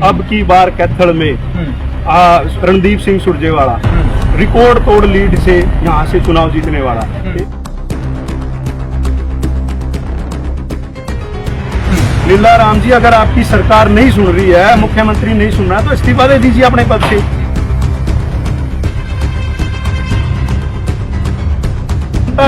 अब की बार कैथल में रणदीप सिंह सुरजेवाला रिकॉर्ड तोड़ लीड से यहाँ से चुनाव जीतने वाला। लीला राम जी, अगर आपकी सरकार नहीं सुन रही है, मुख्यमंत्री नहीं सुन रहा है, तो इस्तीफा दे दीजिए अपने पद से।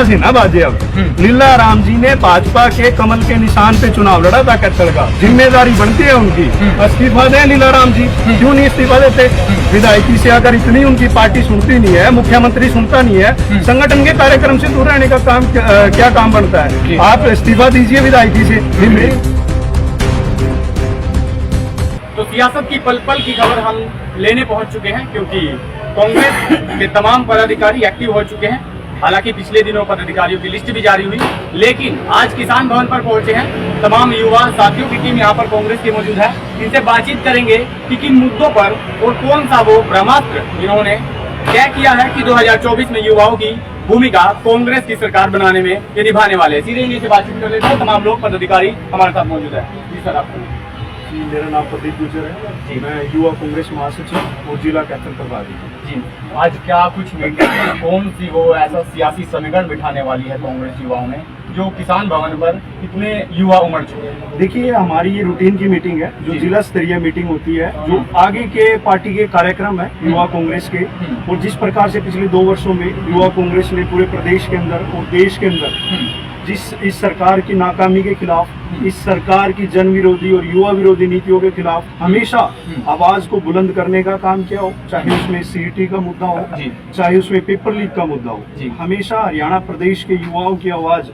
से ना बाजे अब लीला राम जी ने भाजपा के कमल के निशान पे चुनाव लड़ा था कैथल का, जिम्मेदारी बनती है उनकी। इस्तीफा दें लीला राम जी, क्यों नहीं इस्तीफा देते? विधायकी से अगर इतनी उनकी पार्टी सुनती नहीं है, मुख्यमंत्री सुनता नहीं है, संगठन के कार्यक्रम से दूर रहने का काम क्या काम बनता है? आप इस्तीफा दीजिए विधायकी से। तो सियासत की पल पल की खबर हम लेने पहुंच चुके हैं, क्योंकि कांग्रेस के तमाम पदाधिकारी एक्टिव हो चुके हैं। हालांकि पिछले दिनों पदाधिकारियों की लिस्ट भी जारी हुई, लेकिन आज किसान भवन पर पहुंचे हैं तमाम युवा साथियों की टीम यहाँ पर कांग्रेस की मौजूद है। इनसे बातचीत करेंगे कि किन मुद्दों पर और कौन सा वो ब्रह्मास्त्र इन्होंने तय किया है कि 2024 में युवाओं की भूमिका कांग्रेस की सरकार बनाने में ये निभाने वाले हैं। सीधे इन्हीं से बातचीत कर लेते हैं। तमाम लोग पदाधिकारी हमारे साथ मौजूद है। जी सर, आपको? मेरा नाम प्रदीप गुजर है, मैं युवा कांग्रेस महासचिव और जिला कैथल प्रभारी। जी, आज क्या कुछ मीटिंग, कौन सी वो ऐसा सियासी समीकरण बिठाने वाली है कांग्रेस युवाओं में, जो किसान भवन पर इतने युवा उमड़ चुके हैं? देखिए, हमारी ये रूटीन की मीटिंग है, जो जिला स्तरीय मीटिंग होती है, जो आगे के पार्टी के कार्यक्रम है युवा कांग्रेस के। और जिस प्रकार से पिछले 2 वर्षों में युवा कांग्रेस ने पूरे प्रदेश के अंदर और देश के अंदर इस सरकार की नाकामी के खिलाफ, इस सरकार की जन विरोधी और युवा विरोधी नीतियों के खिलाफ हमेशा आवाज को बुलंद करने का काम किया हो, चाहे उसमें सीईटी का मुद्दा हो, चाहे उसमें पेपर लीक का मुद्दा हो। हमेशा हरियाणा प्रदेश के युवाओं की आवाज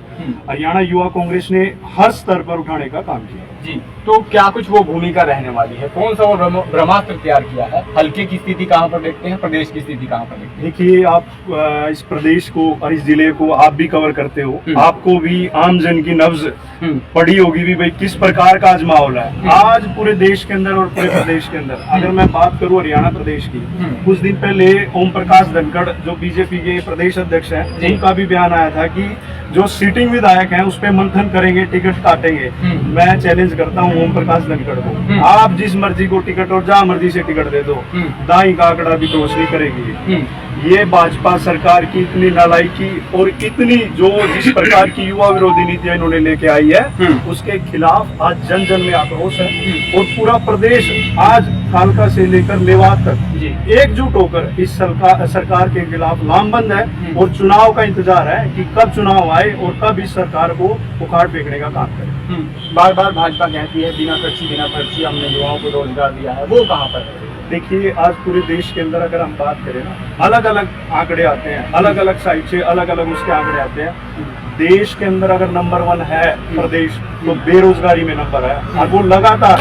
हरियाणा युवा कांग्रेस ने हर स्तर पर उठाने का काम किया। जी, तो क्या कुछ वो भूमिका रहने वाली है? कौन सा वो ब्रह्मास्त्र तैयार किया है? हल्के की स्थिति कहाँ पर देखते हैं, प्रदेश की स्थिति कहाँ पर देखते हैं? देखिए, आप इस प्रदेश को और इस जिले को आप भी कवर करते हो, आपको भी आम जन की नब्ज पड़ी होगी भी भाई किस प्रकार का आज माहौल है आज पूरे देश के अंदर और पूरे प्रदेश के अंदर। अगर मैं बात करूं हरियाणा प्रदेश की, कुछ दिन पहले ओम प्रकाश धनखड़ जो बीजेपी के प्रदेश अध्यक्ष हैं, उनका भी बयान आया था कि जो सीटिंग विधायक हैं उस पर मंथन करेंगे, टिकट काटेंगे। मैं चैलेंज करता हूं ओम प्रकाश धनखड़ को, आप जिस मर्जी को टिकट और जहां मर्जी से टिकट दे दो, दाई का आंकड़ा भी क्रॉस नहीं करेगी। ये भाजपा सरकार की इतनी नालायकी और इतनी जो जिस प्रकार की युवा विरोधी नीतियां इन्होंने लेके आई है, उसके खिलाफ आज जन जन में आक्रोश है। और पूरा प्रदेश आज कालका से लेकर मेवात तक एकजुट होकर इस सरकार के खिलाफ लामबंद है और चुनाव का इंतजार है कि कब चुनाव आए और कब इस सरकार को उखाड़ फेंकने का काम करे। बार बार भाजपा कहती है बिना खर्ची हमने युवाओं को रोजगार दिया है, वो कहाँ पर है? देखिए, आज पूरे देश के अंदर अगर हम बात करें ना, अलग अलग आंकड़े आते हैं, अलग अलग साइड से अलग अलग उसके आंकड़े आते हैं। देश के अंदर अगर नंबर 1 है प्रदेश, तो बेरोजगारी में नंबर है। और वो लगातार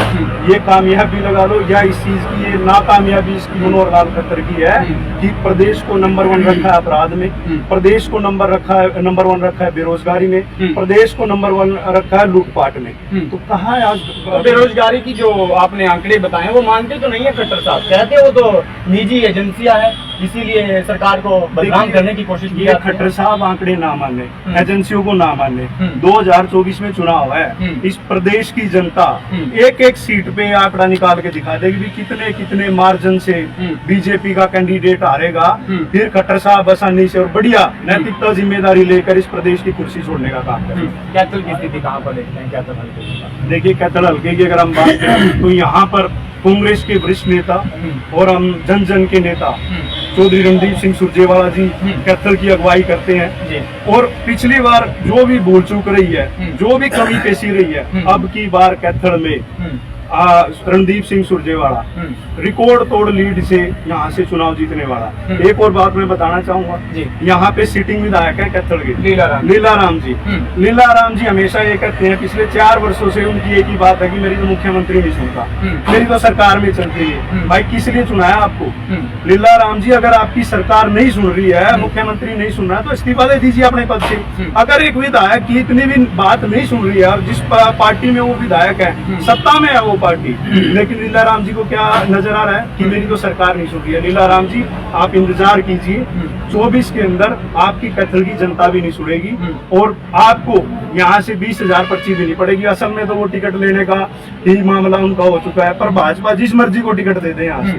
ये कामयाबी लगा लो या इस चीज की ये नाकामयाबी इसकी मनोहर लाल खट्टर की है कि प्रदेश को नंबर 1 रखा है अपराध में, प्रदेश को नंबर 1 रखा है बेरोजगारी में, प्रदेश को नंबर 1 रखा है लूटपाट में। तो कहाँ है आज बेरोजगारी की? जो आपने आंकड़े बताए वो मानते तो नहीं है खट्टर साहब, कहते वो तो निजी एजेंसियां है, इसीलिए सरकार को बदनाम करने की कोशिश की। खट्टर साहब आंकड़े ना माने, एजेंसियों को ना माने। 2024 में चुनाव है, इस प्रदेश की जनता एक एक सीट पे आंकड़ा निकाल के दिखा देगी भी कितने कितने मार्जिन से बीजेपी का कैंडिडेट हारेगा। फिर खट्टर साहब आसानी से और बढ़िया नैतिकता जिम्मेदारी लेकर इस प्रदेश की कुर्सी छोड़ने का काम करें। कैथल की स्थिति कहाँ पर देखते हैं? कैथल हल्के, देखिए कैथल हल्के की अगर हम बात करें तो यहाँ पर कांग्रेस के वरिष्ठ नेता और हम जन जन के नेता चौधरी रणदीप सिंह सुरजेवाला जी कैथल की अगुवाई करते हैं। और पिछली बार जो भी भूल चूक रही है, जो भी कमी पेशी रही है, अब की बार कैथल में रणदीप सिंह सुरजेवाला रिकॉर्ड तोड़ लीड से यहाँ से चुनाव जीतने वाला। एक और बात मैं बताना चाहूंगा, यहाँ पे सिटिंग विधायक है कैथल के लीला राम जी। लीला राम जी हमेशा ये कहते हैं, पिछले 4 वर्षों से उनकी एक ही बात है कि मेरी तो मुख्यमंत्री नहीं सुनता, मेरी तो सरकार में चलती है। भाई किस लिए चुनाया आपको? लीला राम जी, अगर आपकी सरकार नहीं सुन रही है, मुख्यमंत्री नहीं सुन रहा है, तो इस्तीफा दे दीजिए अपने पद से। अगर एक विधायक की इतनी भी बात नहीं सुन रही है और जिस पार्टी में वो विधायक है, सत्ता में है वो पार्टी। लेकिन लीलाराम जी को क्या नजर आ रहा है कि मेरी तो सरकार नहीं सुन रही है। लीलाराम जी आप इंतजार कीजिए, 24 के अंदर आपकी कैथल की जनता भी नहीं सुनेगी और आपको यहाँ से 20,000 पर्ची देनी पड़ेगी। असम में तो वो टिकट लेने का ही मामला उनका हो चुका है, पर भाजपा जिस मर्जी को टिकट दे दे यहाँ से,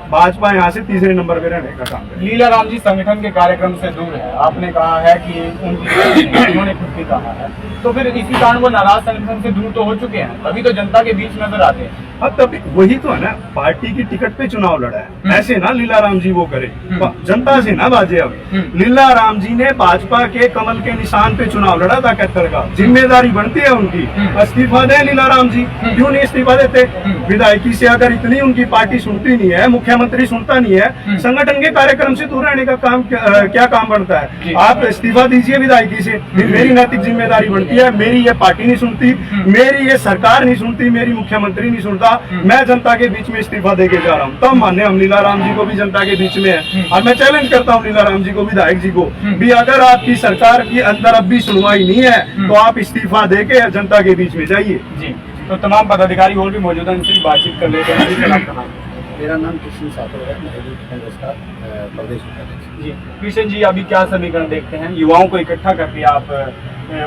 भाजपा यहाँ से तीसरे नंबर पे रहने का काम करे। लीलाराम जी संगठन के कार्यक्रम से दूर है, आपने कहा है कि उन्होंने खुद भी कहा है, तो फिर इसी कारण वो नाराज संगठन से दूर तो हो चुके हैं, तभी तो जनता के बीच नजर आते हैं। हाँ तभी वही तो है ना, पार्टी की टिकट पे चुनाव लड़ा है, ऐसे ना लीलाराम जी वो करे, जनता से ना बाजे। अब लीलाराम जी ने भाजपा के कमल के निशान पे चुनाव लड़ा था कैथल का, जिम्मेदारी बनती है उनकी, इस्तीफा दे लीलाराम जी। क्यों नहीं इस्तीफा देते? विधायकी से अगर इतनी उनकी पार्टी सुनती नहीं है, मुख्यमंत्री सुनता नहीं है, संगठन के कार्यक्रम से दूर रहने का काम क्या काम बनता है? आप इस्तीफा दीजिए विधायकी से, मेरी नैतिक जिम्मेदारी बनती है, मेरी ये पार्टी नहीं सुनती, मेरी ये सरकार नहीं सुनती, मेरी मुख्यमंत्री नहीं सुनता, मैं जनता के बीच में इस्तीफा देके जा रहा हूँ, तब माने हम लीलाराम जी को भी जनता के बीच में है। और मैं चैलेंज करता हूँ लीलाराम जी को, विधायक जी को भी, अगर आपकी सरकार की अंदर अब भी सुनवाई नहीं है तो आप इस्तीफा देके जनता के बीच में जाइए। जी, तो तमाम पदाधिकारी और भी मौजूद हैं, उनसे बातचीत कर लेते हैं। मेरा नाम कृष्ण साथोर है, मैं यूथ कांग्रेस का प्रदेश उपाध्यक्ष। जी कृष्ण जी, अभी क्या समीकरण देखते हैं, युवाओं को इकट्ठा करके आप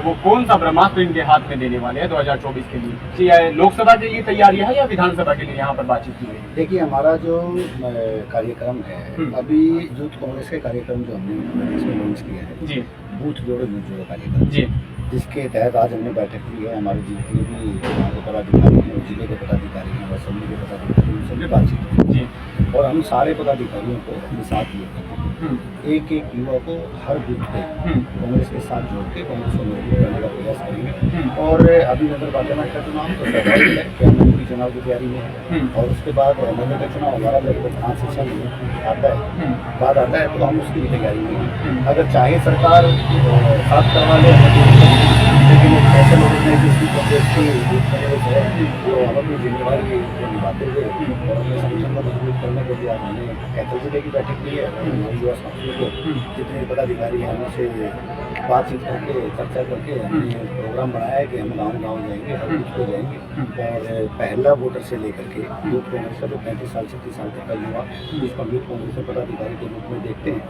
वो कौन सा ब्रह्मास्त्र इनके हाथ में देने वाले हैं 2024 के लिए? जी, लोकसभा के लिए तैयारी है या विधानसभा के लिए यहाँ पर बातचीत की गई? देखिए, हमारा जो कार्यक्रम है, अभी यूथ कांग्रेस के कार्यक्रम जो हमने लॉन्च किया है जी, बूथ जोड़ो यूथ जोड़ो कार्यक्रम जी, जिसके तहत आज हमने बैठक की है। हमारे जितने भी पदाधिकारी हैं, जिले के पदाधिकारी हैं, असेंबली के पदाधिकारी हैं, सबसे बातचीत की जी, और हम सारे पदाधिकारियों को अपने साथ लिए एक एक युवा को हर बूथ पे कांग्रेस के साथ जोड़ के कांग्रेस को मजबूत करने का प्रयास करेंगे। और अभी नगर पार्लियामेंट का चुनाव तो स्वाभाविक है कि हम भी चुनाव की तैयारी में है, और उसके बाद नगर का चुनाव हमारा लगभग 5 से 6 महीने आता है बाद आता है, तो हम उसकी भी तैयारी में हैं। अगर चाहे सरकार साथ करवा ले, लेकिन एक ऐसा लोग हैं जिसकी कांग्रेस की कांग्रेस है जो हम अपनी जिम्मेदारी निभाते हुए और अपने संगठन को मजबूत करने के लिए हमने कैथल जिले की बैठक की है। हमारी युवा साथियों को जितने पदाधिकारी हैं उनसे बातचीत करके चर्चा करके हमने प्रोग्राम बनाया है कि हम गाँव जाएंगे, हर बूथ को जाएंगे और पहला वोटर से लेकर के यूथ कांग्रेस का जो 35 साल से 30 साल तक का युवा जिसको यूथ कांग्रेस के पदाधिकारी के रूप में देखते हैं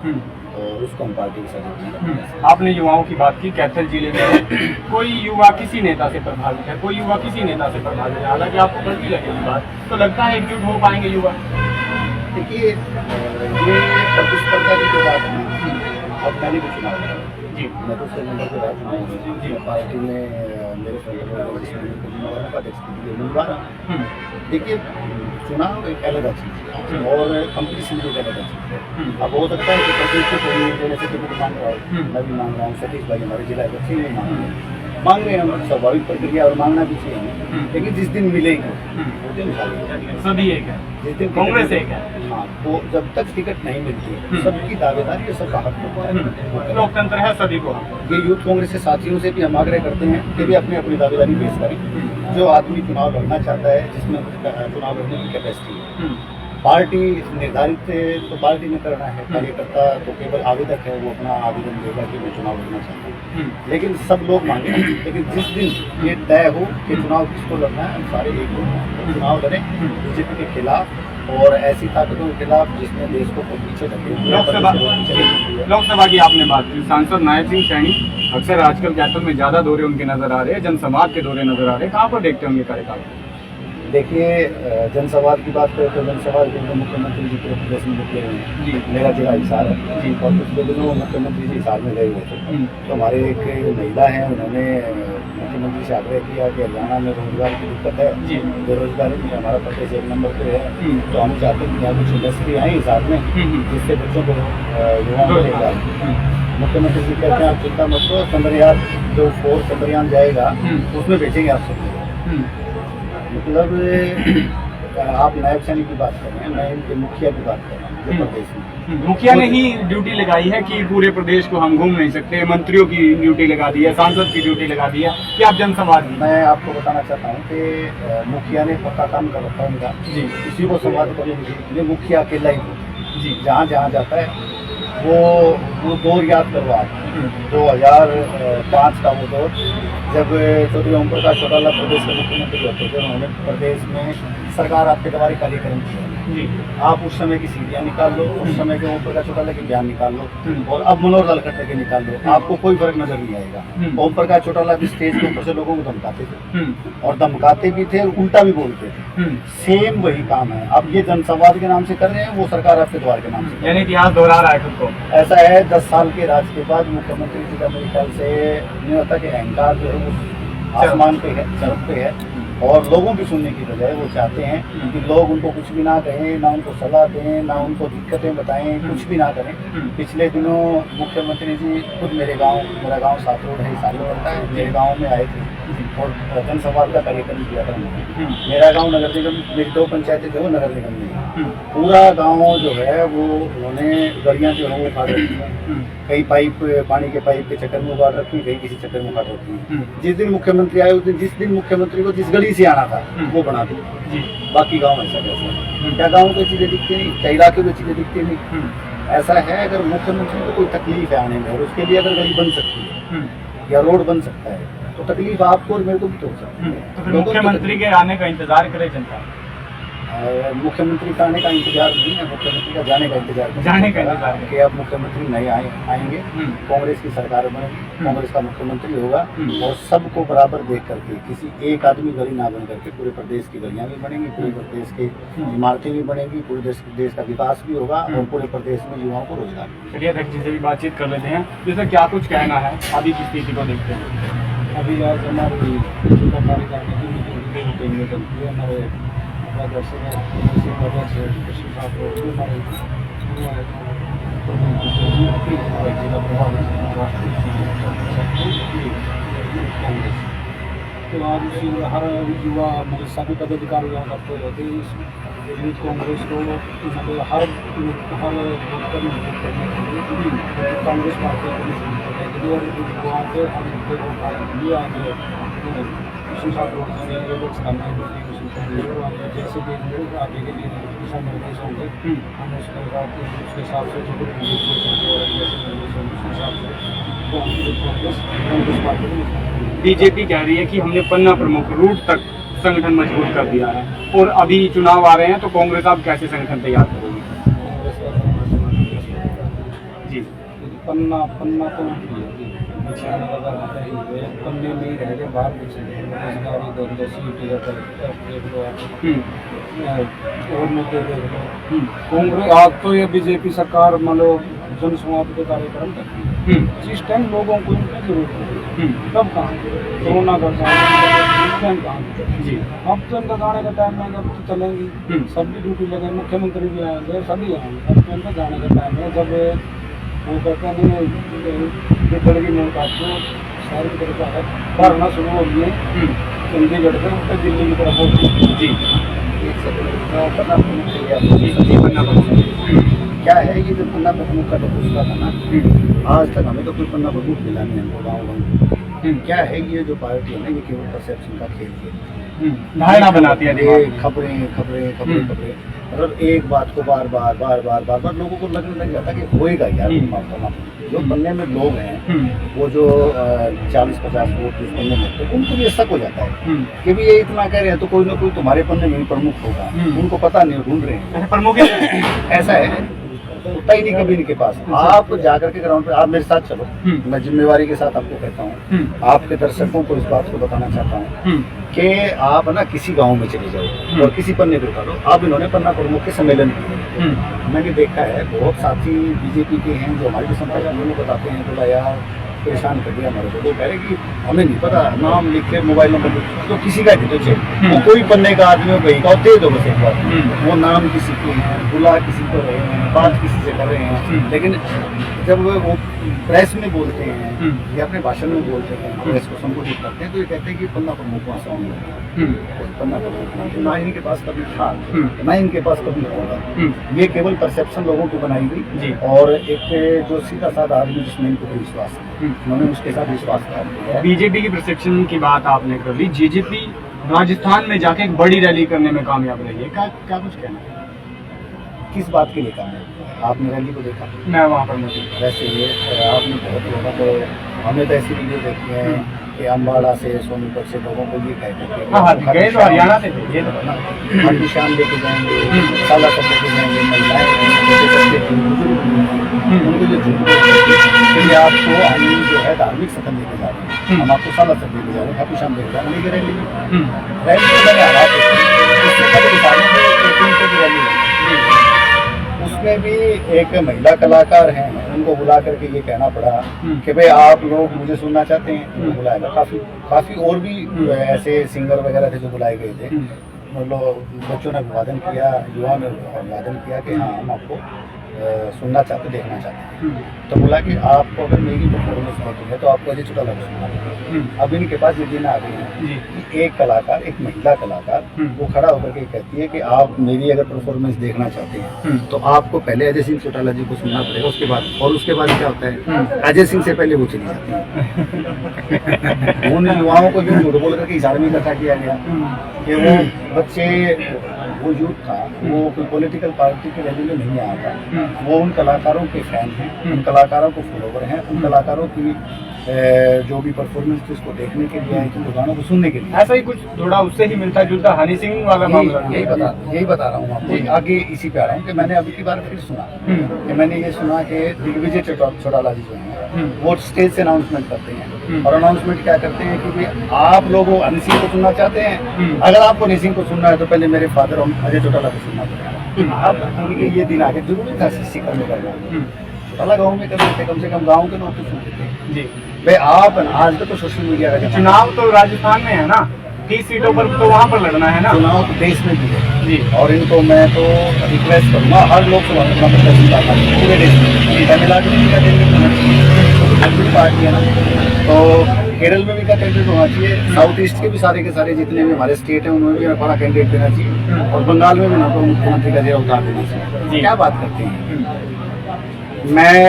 और उसको हम पार्टी के साथ। आपने युवाओं की बात की, कैथल जिले में कोई युवा किसी नेता से प्रभावित है, कोई युवा किसी नेता से प्रभावित है, हालांकि आपको कड़वी लगेगी बात, तो लगता है एकजुट हो पाएंगे युवा? देखिए, ये प्रतिस्पर्धा की जो बात है, अब मैंने भी चुनाव लड़ा जी, मैं तो उसके नंबर पर चुनाव जी पार्टी में मेरे उम्मीदवार। देखिए, चुनाव एक अलग चीज़ है और कंपटीशन भी एक अलग चीज़ है। अब हो सकता है कि प्रदेश को कोई देने से टिकट मांग रहा हो, मैं भी मांग रहा हूँ, सतीश भाई हमारे जिला अध्यक्ष भी मांग रहे हैं, स्वाभाविक प्रक्रिया और मांगना भी चाहिए। लेकिन जिस दिन मिलेगी वो दिन सभी एक है, जिस दिन कांग्रेस एक है, हाँ, तो जब तक टिकट नहीं मिलती सबकी दावेदारी और सबका हक होता है। लोकतंत्र है, सभी को। ये यूथ कांग्रेस के साथियों से भी हम आग्रह करते हैं कि भी अपनी अपनी दावेदारी पेश करें। जो आदमी चुनाव लड़ना चाहता है, जिसमें चुनाव लड़ने की कैपेसिटी है, पार्टी निर्धारित तो पार्टी में करना है, कार्यकर्ता तो केवल आवेदक है, वो अपना आवेदन देगा कि मैं चुनाव लड़ना चाहता हूँ। लेकिन सब लोग मांगे, लेकिन जिस दिन ये तय हो कि चुनाव किसको लड़ना है, हम सारे एक हो चुनाव लड़ें बीजेपी के खिलाफ और ऐसी ताकतों के खिलाफ जिसने देश को पीछे धकेल। लोकसभा की आपने बात की, सांसद नायब सिंह सैनी अक्सर आजकल कैथल में ज्यादा दौरे उनके नजर आ रहे हैं, जनसंवाद के दौरे नजर आ रहे हैं, कहाँ पर देखते होंगे कार्यकाल? देखिए, जनसंवाद की बात करें तो जनसंवाद के मुख्यमंत्री जी के प्रदेश में निकले हुए हैं जी, मेरा जिला हिसार है जी, और पिछले दिनों मुख्यमंत्री जी हिसार में गए हुए थे, तो हमारे एक महिला हैं, उन्होंने मुख्यमंत्री से आग्रह किया कि हरियाणा में रोजगार की दिक्कत है जी, बेरोजगारी में हमारा प्रदेश 1 नंबर पे है, तो हम चाहते हैं कि यहाँ कुछ इंडस्ट्री आई हिसार में जिससे बच्चों को युवाओं को रोजगार। मुख्यमंत्री जी कहते हैं आप चिंता मत करो, चंद्रयान जो 4 चंद्रयान जाएगा उसमें भेजेंगे आप सब। मतलब आप नायब सैनी की बात कर रहे हैं, मैं इनके मुखिया की बात कर रहा हूँ जो प्रदेश में। मुखिया ने ही ड्यूटी लगाई है कि पूरे प्रदेश को हम घूम नहीं सकते, मंत्रियों की ड्यूटी लगा दी है, सांसद की ड्यूटी लगा दी है कि आप जनसंवाद। मैं आपको बताना चाहता हूँ कि मुखिया ने पक्का काम कर रखा है उनका जी, किसी को संवाद करने के लिए मुखिया अकेला ही जी, जहाँ जहाँ जाता है वो दौर याद करवा 2005 का वो दौर, जब चौधरी ओम प्रकाश चौटाला प्रदेश के मुख्यमंत्री होते थे, उन्होंने प्रदेश में सरकार आपके द्वारा कार्यक्रम किया। आप उस समय की सीढ़ियाँ निकाल लो, उस समय के ओम प्रकाश चौटाला के बयान निकाल लो और अब मनोहर लाल खट्टर के निकाल लो, आपको कोई फर्क नजर नहीं आएगा। ओम प्रकाश चौटाला भी स्टेज के ऊपर से लोगों को धमकाते थे और धमकाते भी थे और उल्टा भी बोलते थे। सेम वही काम है, अब ये जनसंवाद के नाम से कर रहे हैं, वो सरकार आपके द्वार के नाम से, यानी इतिहास दोहरा रहा है खुद को। ऐसा है 10 साल के राज के बाद मुख्यमंत्री जी का मेरे ख्याल से नहीं होता कि अहंकार जो है वो आसमान पे है, चरम पे है और लोगों की सुनने की बजाय वो चाहते हैं कि लोग उनको कुछ भी ना कहें, ना उनको सलाह दें, ना उनको दिक्कतें बताएं, कुछ भी ना करें। पिछले दिनों मुख्यमंत्री जी खुद मेरा गांव सात रोड है, सालों पड़ता है, मेरे गांव में आए थे और जनसंवाद का कार्यक्रम किया था उन्होंने। मेरा गांव नगर निगम, मेरी 2 पंचायतें जो नगर निगम में है, पूरा गांव जो है वो उन्होंने गलियां जो है वो उखाड़ रखी हैं, कई पाइप पानी के पाइप के चक्कर में उखाड़ रखी, कहीं किसी चक्कर में उखाड़ रखी है। जिस दिन मुख्यमंत्री आए उस दिन, जिस दिन मुख्यमंत्री को जिस गली से आना था वो बना दी, बाकी गाँव ऐसा कैसे? क्या गाँव को चीजें दिखती नहीं, क्या इलाके में चीजें दिखती नहीं? ऐसा है, अगर मुख्यमंत्री को कोई तकलीफ है आने में और उसके लिए अगर गली बन सकती है या रोड बन सकता है तो तकलीफ आपको और मेरे को भी तो हो सकती है। तो फिर मुख्यमंत्री के आने का इंतजार करे जनता? मुख्यमंत्री का आने का इंतजार नहीं है, मुख्यमंत्री का जाने का इंतजार कि अब मुख्यमंत्री नए आएंगे, कांग्रेस की सरकार बनेगी, कांग्रेस का मुख्यमंत्री होगा और सबको बराबर देख करके, किसी एक आदमी गली ना बन करके पूरे प्रदेश की गलियां भी बनेंगी, पूरे प्रदेश की इमारतें भी बनेंगी, पूरे देश का विकास भी होगा और पूरे प्रदेश में युवाओं को रोजगार। चलिए अध्यक्ष जी से भी बातचीत कर लेते हैं, जैसे क्या कुछ कहना है अभी की स्थिति को देखते हैं। अभी आज हमारी हमारे तो आज हर युवा मतलब सभी पदाधिकारी यहाँ करते रहते हैं यूथ कांग्रेस को, मतलब हर कांग्रेस पार्टी वहाँ पे जैसे भी आगे के लिए दिशा निर्देश होंगे हम उसके हिसाब से जो कांग्रेस पार्टी। बीजेपी कह रही है कि हमने पन्ना प्रमुख रूट तक संगठन मजबूत कर दिया है और अभी चुनाव आ रहे हैं, तो कांग्रेस आप कैसे संगठन तैयार करेगी? जी पन्ना तो पन्ने में ही रह गए, बाहर और मुद्दे कांग्रेस आज तो ये बीजेपी सरकार मतलब जनसंवाद के कार्यक्रम करती है, जिस टाइम लोगों को इनकी जरूरत है तब कहाँ, कोरोना का टाइम कहाँ जी, अब तो इनका गाने का टाइम है, जब तो चलेंगी सभी ड्यूटी लगे, मुख्यमंत्री भी आएंगे, सभी आएंगे, अब तो इनका गाने का टाइम है। जब वो कहते हैं ये लड़की में आपको सारी तरह है भरना शुरू हो गई चंडीगढ़ से उत्तर दिल्ली की तरफ पहुँची जी, पन्ना क्या है ये जो पन्ना प्रमुख का तो पूछता था ना, आज तक हमें तो कोई पन्ना प्रमुख मिला नहीं हमको गाँव। क्या है ये जो पार्टी है ना, ये केवल परसेप्शन का खेल है, धारणा बनाती है, खबरें और एक बात को बार बार लोगों को लगने लग जाता है कि होएगा यार। जो पन्ने में लोग हैं वो जो 40-50 वोट इस पन्ने में, तो उनको भी शक हो जाता है कि भी ये इतना कह रहे हैं तो कोई ना कोई तुम्हारे पन्ने में प्रमुख होगा, उनको पता नहीं, ढूंढ रहे हैं प्रमुख ऐसा है, होता ही नहीं कभी इनके पास। आप जाकर के ग्राउंड पे आप मेरे साथ चलो, मैं जिम्मेवारी के साथ आपको कहता हूँ, आपके दर्शकों को इस बात को बताना चाहता हूँ कि आप ना किसी गांव में चले जाओ और किसी पन्ने पे उठा लो। आप इन्होंने पन्ना प्रमुख के सम्मेलन किए, मैंने देखा है बहुत साथी बीजेपी के हैं जो हमारे संपर्क में बताते हैं, बोला यार परेशान कर दिया हमारे को, वो कह रहे कि हमें नहीं पता, नाम लिख के मोबाइल नंबर तो किसी का दे दो, वो कोई पन्ने का आदमी हो कहीं का दे दो बस एक बार, वो नाम किसी को बुला किसी को रहे हैं, बात किसी से कर रहे हैं, लेकिन जब वो प्रेस में बोलते हैं या अपने भाषण में बोलते हैं, प्रेस को संबोधित करते हैं, तो ये कहते हैं कि पन्ना प्रमुख वहाँ से पन्ना प्रमुख ना इनके पास कभी था ना इनके पास कभी होगा, ये केवल परसेप्शन लोगों की बनाई गई और एक जो सीधा साधा आदमी जिसमें इनको विश्वास है उन्होंने उसके साथ विश्वास किया। बीजेपी की परसेप्शन की बात आपने कर ली, जेजेपी राजस्थान में जाके एक बड़ी रैली करने में कामयाब रही है, क्या कुछ कहना है? किस बात के लिए कामयाब? आपने रैली को देखा? मैं वहाँ पर मौजूद था। वैसे ये आपने बहुत लोगों को, हमने तो ऐसी वीडियो देखी है कि अम्बाड़ा से सोनीपत से लोगों को ये कहते हैं कि हाँ, गए तो हरियाणा से थे, ये तो ना हर शाम लेके जाएंगे, साला सब लेके जाएंगे, महिलाएं उनको जो झूठ कि आपको हम जो है धार्मिक सफल लेके जा रहे हैं, हम आपको साला सब लेके जा रहे हैं, हर शाम लेके जा रहे हैं रैली में मैंने हालात इससे पहले विचारों में रैली उसमें भी एक महिला कलाकार हैं, उनको बुला करके ये कहना पड़ा कि भाई आप लोग मुझे सुनना चाहते हैं, उनको बुलाया गया। काफी और भी ऐसे सिंगर वगैरह थे जो बुलाए गए थे। मतलब बच्चों ने अभिवादन किया, युवाओं ने अभिवादन किया कि हाँ हम आपको सुनना चाहते, देखना चाहते हैं। तो बोला कि आपको अगर मेरी परफॉर्मेंस देखनी है तो आपको अजय चौटाला को सुनना पड़ेगा। अब इनके पास ये दिन आ गई है कि एक कलाकार, एक महिला कलाकार वो खड़ा होकर के कहती है कि आप मेरी अगर परफॉर्मेंस देखना चाहते हैं तो आपको पहले अजय सिंह चौटाला जी को सुनना पड़ेगा, उसके बाद, और उसके बाद क्या होता है अजय सिंह से पहले वो चली जाती है। उन युवाओं को यूँ झूठ बोल करके इशारे में इकट्ठा किया गया कि वो बच्चे, वो यूथ था, वो कोई पॉलिटिकल पार्टी के रैली में नहीं आया था, वो उन कलाकारों के फैन हैं, उन कलाकारों को फॉलोवर हैं, उन कलाकारों की जो भी परफॉर्मेंस थी उसको देखने के लिए, उन गानों को सुनने के लिए। ऐसा ही कुछ थोड़ा उससे ही मिलता जुलता हनी सिंह वाला मामला। यही बता रहा हूँ आपको, आगे इसी पे आ रहा हूँ कि मैंने अभी की बार फिर सुना कि मैंने ये सुना कि दिग्विजय चौटाला जी जो हैं वो स्टेज से अनाउंसमेंट करते हैं, और अनाउंसमेंट क्या करते हैं कि भाई आप लोग हनी सिंह को सुनना चाहते हैं, अगर आपको हनी सिंह को सुनना है तो पहले मेरे फादर और अजय चौटाला को सुनना पड़ेगा। अब उनके ये दिन आगे जरूरी था शिखर में करना, चौटाला गाँव में करते थे, कम से कम गाँव के लोग तो सुनते थे जी। भाई आप आज तो सोशल मीडिया का चुनाव तो राजस्थान में है ना, 30 सीटों पर तो वहाँ पर लड़ना है ना, चुनाव तो देश में भी है जी। और इनको मैं तो रिक्वेस्ट करूँगा हर लोकसभा में पूरे देश में, तमिलनाडु में भी कैंडिडेट पार्टी है ना, तो केरल में भी का कैंडिडेट होना चाहिए, साउथ ईस्ट के भी सारे जितने भी हमारे स्टेट हैं उनमें भी बड़ा कैंडिडेट देना चाहिए, और बंगाल में भी ना तो मुख्यमंत्री का उतार देना चाहिए। क्या बात करते हैं।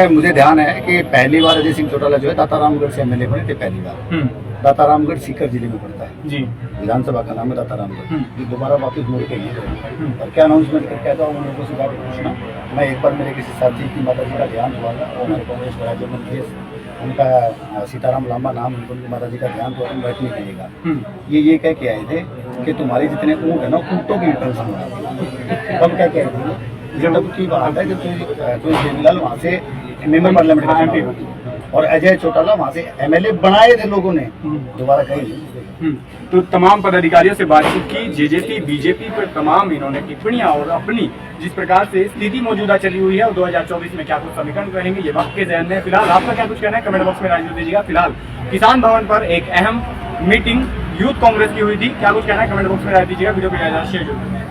मुझे ध्यान है कि पहली बार अजय सिंह चौटाला जो है दातारामगढ़ से एमएलए बने थे, पहली बार। दातारामगढ़ सीकर जिले में पड़ता है जी, विधानसभा का नाम है दातारामगढ़। ये दोबारा वापस मुड़ के लिए और क्या अनाउंसमेंट करके आता हूँ उनको सिखा के पूछना। मैं एक बार मेरे किसी साथी की माता जी का ध्यान हुआ था, और हमारे कांग्रेस का राज्य मंत्री उनका सीताराम लांबा नाम, उनकी माता जी का ध्यान हुआ, तुम बैठ नहीं कहिएगा। ये कह के आए थे कि तुम्हारे जितने ऊँट है ना, ऊँटों की टेंशन हो। तब क्या कह रहे थे, जब की बात है कि तो देवीलाल वहाँ से मेंबर पार्लियामेंट का एमपी और अजय चौटाला वहाँ से एमएलए बनाए थे लोगों ने, दोबारा कहीं। तो तमाम पदाधिकारियों से बातचीत की, जेजेपी बीजेपी पर तमाम इन्होंने टिप्पणियां और अपनी जिस प्रकार से स्थिति मौजूदा चली हुई है और 2024 में क्या कुछ समीकरण करेंगे ये वक्त के जहन में। फिलहाल आपका क्या कुछ कहना है कमेंट बॉक्स में राय दीजिएगा। फिलहाल किसान भवन पर एक अहम मीटिंग यूथ कांग्रेस की हुई थी, क्या कुछ कहना है कमेंट बॉक्स में राय दीजिएगा। वीडियो को शेयर जरूर।